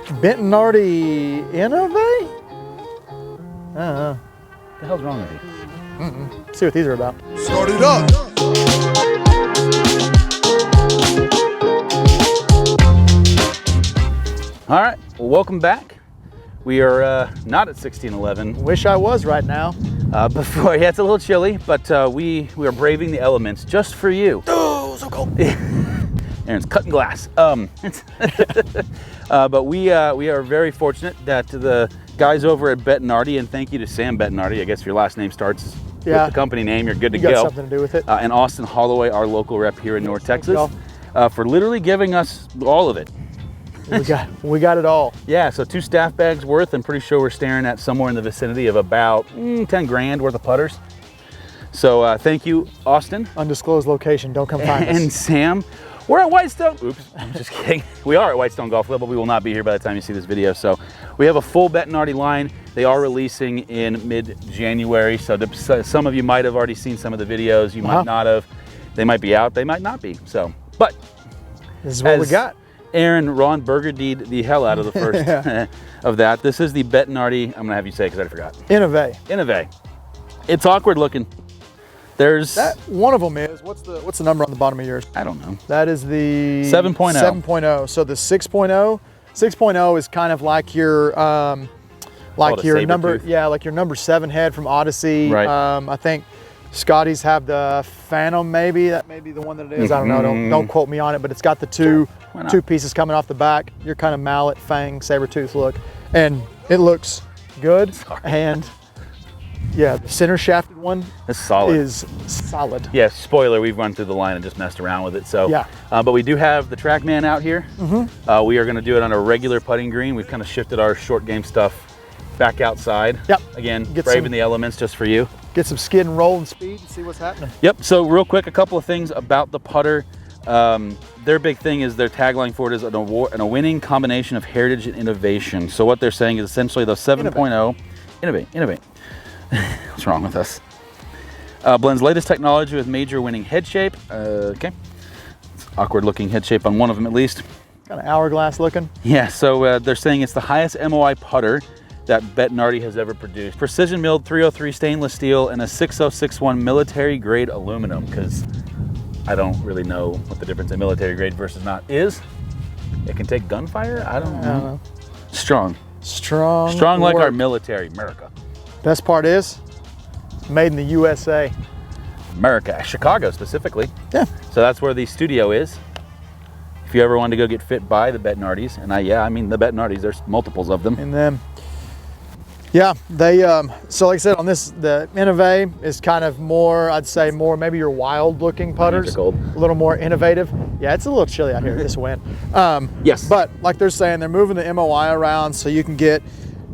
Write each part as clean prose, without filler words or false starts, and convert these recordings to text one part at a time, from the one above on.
Bettinardi Inovai? I don't know. What the hell's wrong with you? See what these are about. Start it up. All right, well, welcome back. We are not at 1611. Wish I was right now. Before, yeah, it's a little chilly, but we are braving the elements just for you. Oh, so cold. Aaron's cutting glass. But we are very fortunate that the guys over at Bettinardi, and thank you to Sam Bettinardi. I guess if your last name starts with the company name, you're good to You got go. something to do with it. And Austin Holloway, our local rep here in North Texas, for literally giving us all of it. We got it all. Yeah, so 2 staff bags worth. I'm pretty sure we're staring at somewhere in the vicinity of about 10 grand worth of putters. So thank you, Austin. Undisclosed location, don't come find us. And Sam. We're at Whitestone. Oops, I'm just kidding. We are at Whitestone Golf Club, but we will not be here by the time you see this video. So we have a full Bettinardi line. They are releasing in mid-January. So some of you might have already seen some of the videos. You might not have. They might be out. They might not be. So, but this is what we got. Aaron Ron Burgundied the hell out of the first of that. This is the Bettinardi. I'm gonna have you say because I forgot. Inovai. Inovai. It's awkward looking. There's that one of them is what's the number on the bottom of yours? I don't know. That is the 7.0. 7.0. So the 6.0 is kind of like your number like your number 7 head from Odyssey. Right. I think Scotty's have the Phantom, maybe that may be the one that it is. I don't know. Don't quote me on it, but it's got the two pieces coming off the back. Your kind of mallet, fang, saber tooth look, and it looks good. And yeah, the center shafted one is solid. Yeah, spoiler, we've run through the line and just messed around with it. So yeah. But we do have the TrackMan out here. We are going to do it on a regular putting green. We've kind of shifted our short game stuff back outside. Yep. Again, braving the elements just for you. Get some skid and roll and speed and see what's happening. Yep. So real quick, a couple of things about the putter. Their big thing is their tagline for it is a winning combination of heritage and innovation. So what they're saying is essentially the 7.0 innovate. What's wrong with us? Blends latest technology with Major-winning head shape. Okay. It's awkward looking head shape on one of them at least. Kind of hourglass looking. Yeah, so they're saying it's the highest M.O.I. putter that Bettinardi has ever produced. Precision milled 303 stainless steel and a 6061 military grade aluminum, because I don't really know what the difference in military grade versus not is. It can take gunfire? I don't know. Strong like our military, America. Best part is, made in the USA. America, Chicago specifically. Yeah. So that's where the studio is. If you ever wanted to go get fit by the Bettinardis, and I mean the Bettinardis, there's multiples of them. And then, yeah, they, so like I said, on this, the Inovai is kind of more, I'd say more, maybe your wild looking putters. A little more innovative. Yeah, it's a little chilly out here this wind. Yes. But like they're saying, they're moving the M.O.I. around so you can get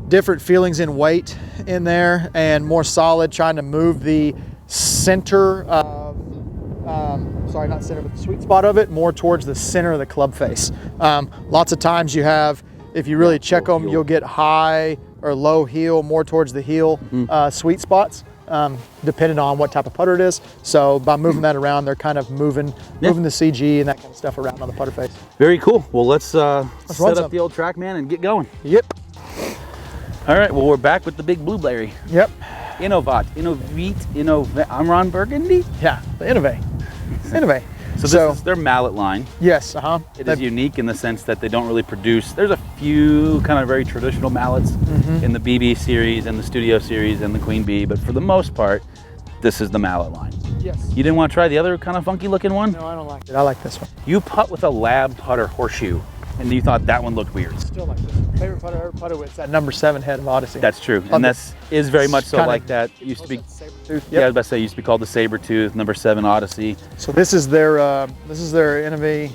different feelings in weight in there and more solid, trying to move the center sorry, not center, but the sweet spot of it more towards the center of the club face. Lots of times you have, if you really check them, you'll get high or low heel, more towards the heel sweet spots, depending on what type of putter it is. So by moving that around, they're kind of moving the CG and that kind of stuff around on the putter face. Very cool. Well, let's set up the old TrackMan and get going. Yep. All right, well, we're back with the big blueberry. Yep. Innovate. I'm Ron Burgundy. Yeah, the Inovai. Inovai. So this is their mallet line. Yes, It is unique in the sense that they don't really produce, there's a few kind of very traditional mallets in the BB series and the Studio series and the Queen Bee, but for the most part, this is the mallet line. Yes. You didn't want to try the other kind of funky looking one? No, I don't like it. I like this one. You putt with a lab putter horseshoe, and you thought that one looked weird. Still like this one. Favorite putter I ever putted with, that number 7 head of Odyssey. That's true, and that is very much so like that. It used to be, yeah, I was about to say, it used to be called the saber tooth number 7 Odyssey. So this is their Inovai.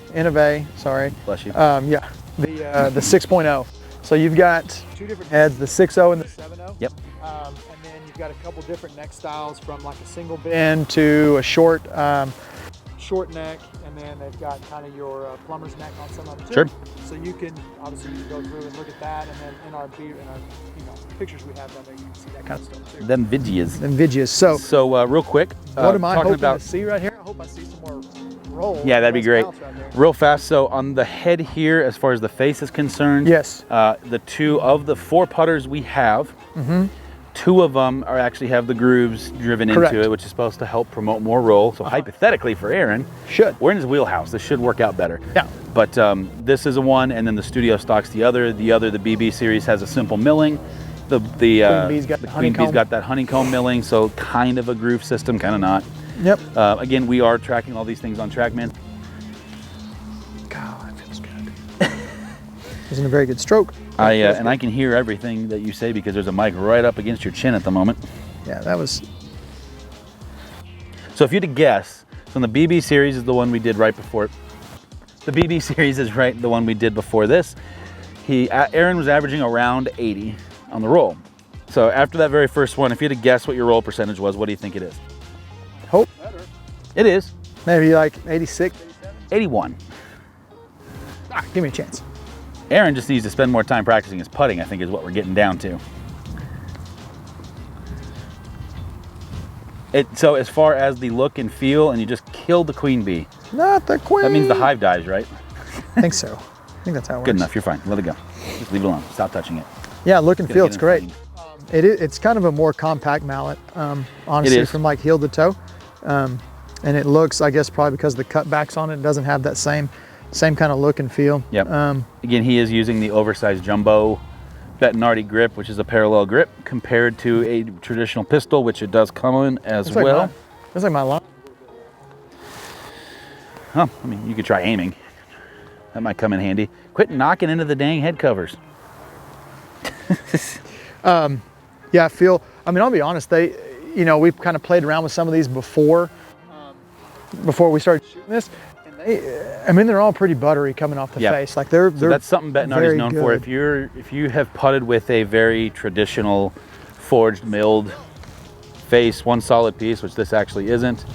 Sorry. Bless you. Yeah, the 6.0. So you've got 2 different heads, the 6.0 and the 7.0. Yep. And then you've got a couple different neck styles, from like a single bend to a short neck, and then they've got kind of your plumber's neck on some of them too. Sure. So you can obviously go through and look at that, and then in our pictures we have down there, you can see that kind of stuff too. Them Vigias. Them Vigias. So real quick, what am I talking hoping about to see right here? I hope I see some more roll. Yeah, that'd be Nice great. bounce right there. Real fast, so on the head here, as far as the face is concerned, Yes. the 2 of the 4 putters we have, 2 of them actually have the grooves driven Correct. into it, which is supposed to help promote more roll. So hypothetically for Aaron, we're in his wheelhouse. This should work out better. Yeah. But this is a one, and then the Studio Stock's the other. The BB series has a simple milling. The Queen Bee's got the Queen Bee's honeycomb. got that honeycomb milling, so kind of a groove system, kind of not. Yep. Again, we are tracking all these things on TrackMan. God, that feels good. Isn't a very good stroke. And I can hear everything that you say because there's a mic right up against your chin at the moment. Yeah, that was. So if you had to guess, so the BB series is the one we did right before. The BB series is the one we did before this. Aaron was averaging around 80 on the roll. So after that very first one, if you had to guess what your roll percentage was, what do you think it is? Hope better. It is Maybe like 86, 87. 81. Give me a chance. Aaron just needs to spend more time practicing his putting, I think is what we're getting down to. So as far as the look and feel, and you just killed the Queen Bee. Not the queen. That means the hive dies, right? I think so. I think that's how it works. Good enough, you're fine. Let it go. Just leave it alone. Stop touching it. Yeah, look and feel, it's great. inflamed. It's kind of a more compact mallet, honestly, from like heel to toe. And it looks, I guess, probably because the cutbacks on it doesn't have that same kind of look and feel. Yep. Again, he is using the oversized jumbo Bettinardi grip, which is a parallel grip compared to a traditional pistol, which it does come in as well. That's like my line. Huh, I mean, you could try aiming. That might come in handy. Quit knocking into the dang head covers. Yeah, I mean, I'll be honest, we've kind of played around with some of these before we started shooting this. And they're all pretty buttery coming off the face. Like they're that's something Bettinardi's known for. If you have putted with a very traditional forged milled face, one solid piece, which this actually isn't,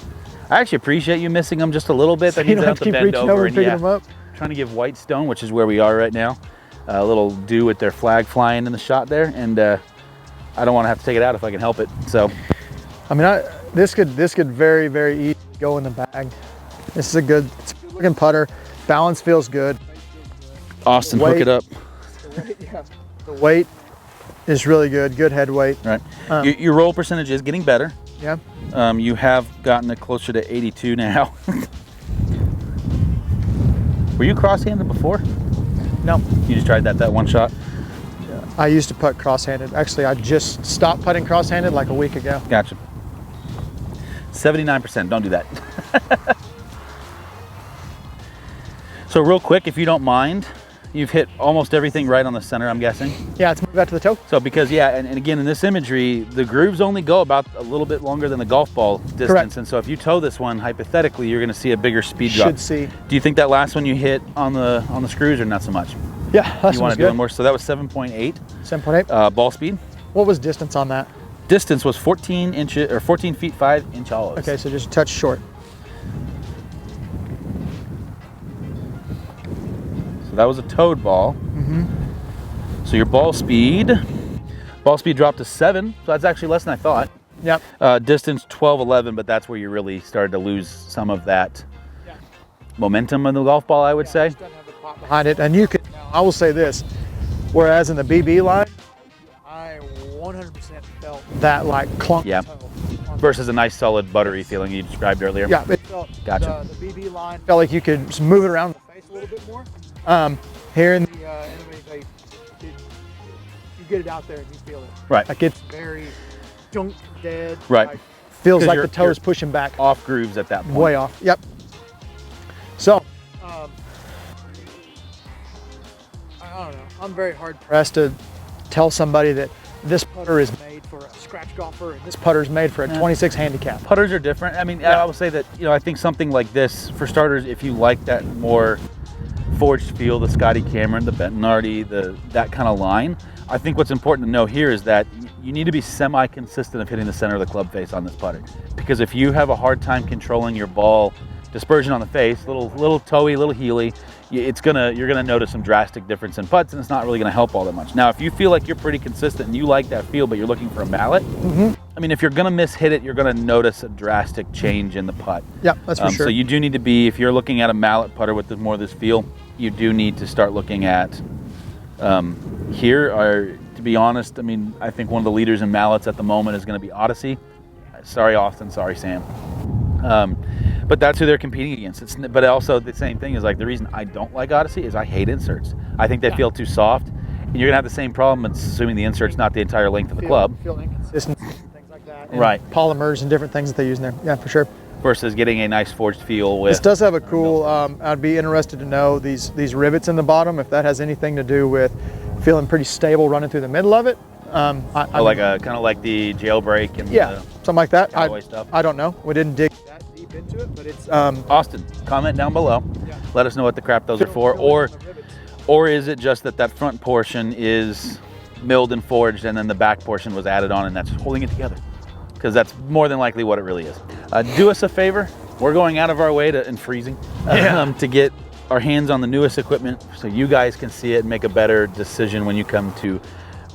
I actually appreciate you missing them just a little bit. So you don't have to keep reaching over and picking them up. Trying to give Whitestone, which is where we are right now, a little do with their flag flying in the shot there, and I don't want to have to take it out if I can help it. So, I mean, this could very, very easily go in the bag. This is a good looking putter. Balance feels good. Austin, hook it up. The weight is really good. Good head weight. Right. Your roll percentage is getting better. Yeah. You have gotten it closer to 82 now. Were you cross-handed before? No. You just tried that one shot? Yeah. I used to putt cross-handed. Actually, I just stopped putting cross-handed like a week ago. Gotcha. 79%. Don't do that. So real quick, if you don't mind, you've hit almost everything right on the center, I'm guessing. Yeah, let's move back to the toe. So because, and again, in this imagery, the grooves only go about a little bit longer than the golf ball distance. Correct. And so if you toe this one, hypothetically, you're going to see a bigger speed drop. Should see. Do you think that last one you hit on the screws or not so much? Yeah, that's you want to do it more? So that was 7.8. 7.8. Ball speed. What was distance on that? Distance was 14 inches or 14 feet 5 inch hollows. Okay, so just a touch short. So that was a toed ball. Mm-hmm. So your ball speed dropped to 7. So that's actually less than I thought. Yep. Distance 12, 11, but that's where you really started to lose some of that momentum on the golf ball, I would say. Just doesn't have the pop behind it, and I will say this, whereas in the BB line, I 100% felt that like clunk toe. Versus a nice solid buttery feeling you described earlier. Yeah, it felt, gotcha. The BB line felt like you could just move it around the face a little bit more. Here in the you get it out there and you feel it. Right. Like it's very junk dead. Right. Like, feels like the toe is pushing back. Off grooves at that point. Way off. Yep. So, I don't know. I'm very hard pressed to tell somebody that this putter is made for a scratch golfer and this putter is made for a 26 handicap. Putters are different. I mean, I will say that, I think something like this, for starters, if you like that more forged feel, the Scotty Cameron, the Bettinardi, that kind of line, I think what's important to know here is that you need to be semi-consistent of hitting the center of the club face on this putter. Because if you have a hard time controlling your ball dispersion on the face, little toey, little heely, you're gonna notice some drastic difference in putts, and it's not really gonna help all that much. Now, if you feel like you're pretty consistent and you like that feel, but you're looking for a mallet, I mean, if you're gonna hit it, you're gonna notice a drastic change in the putt. Yeah, that's for sure. So you do need to be, if you're looking at a mallet putter with more of this feel, you do need to start looking at here. To be honest, I mean, I think one of the leaders in mallets at the moment is going to be Odyssey. Sorry, Austin. Sorry, Sam. But that's who they're competing against. But also the same thing is like the reason I don't like Odyssey is I hate inserts. I think they feel too soft, and you're gonna have the same problem assuming the insert's not the entire length of the club. Feel inconsistent, things like that. And right. Polymers and different things that they use in there. Yeah, for sure. Versus getting a nice forged feel with. This does have a cool. I'd be interested to know these rivets in the bottom, if that has anything to do with feeling pretty stable running through the middle of it. Like kind of like the jailbreak and something like that. Stuff. I don't know. We didn't dig that deep into it, but it's. Austin, comment down below. Yeah. Let us know what the crap those are for, or is it just that front portion is milled and forged, and then the back portion was added on, and that's holding it together? Because that's more than likely what it really is. Do us a favor. We're going out of our way to get our hands on the newest equipment so you guys can see it and make a better decision when you come to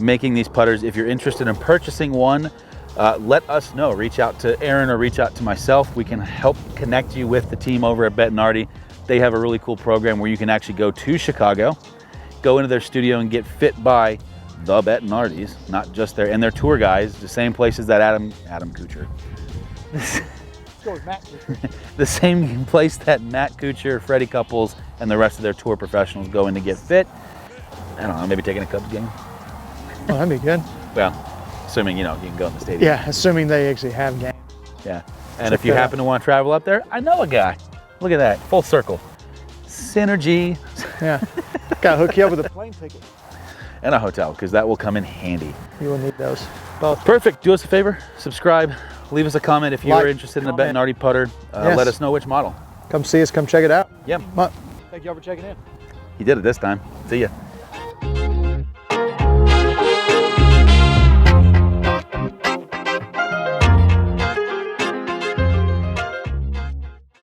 making these putters. If you're interested in purchasing one, let us know. Reach out to Aaron or reach out to myself. We can help connect you with the team over at Bettinardi. They have a really cool program where you can actually go to Chicago, go into their studio and get fit by the Bettinardis, not just their tour guys, the same places that Adam Kuchar. Let's go with Matt Kuchar. The same place that Matt Kuchar, Freddie Couples, and the rest of their tour professionals go in to get fit. I don't know, maybe taking a Cubs game. Oh, that'd be good. Well, assuming you can go in the stadium. Yeah, assuming they actually have games. Yeah, and if you happen to want to travel up there, I know a guy. Look at that, full circle. Synergy. Yeah, gotta hook you up with a plane ticket. And a hotel, because that will come in handy. You will need those. Both. Perfect. Do us a favor, subscribe, leave us a comment if you are interested in a Bettinardi putter. Let us know which model. Come see us, come check it out. Yep. Thank you all for checking in. He did it this time. See ya.